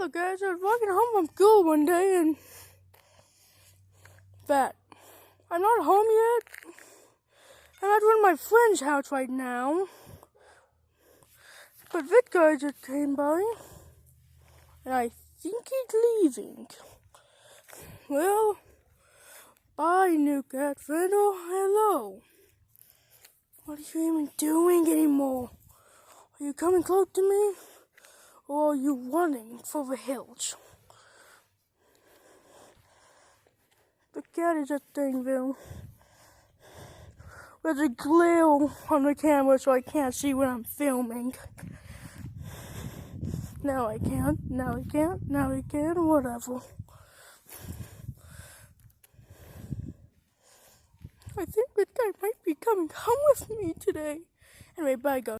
Look, guys, I was walking home from school one day and I'm not home yet. I'm at one of my friend's house right now. But that guy just came by, and I think he's leaving. Well, bye, new cat friend. Oh, hello. What are you even doing anymore? Are you coming close to me? Or are you running for the hills? The cat is a thing, Bill. There's a glare on the camera so I can't see what I'm filming. Now I can, whatever. I think this guy might be coming home with me today. Anyway, bye guys.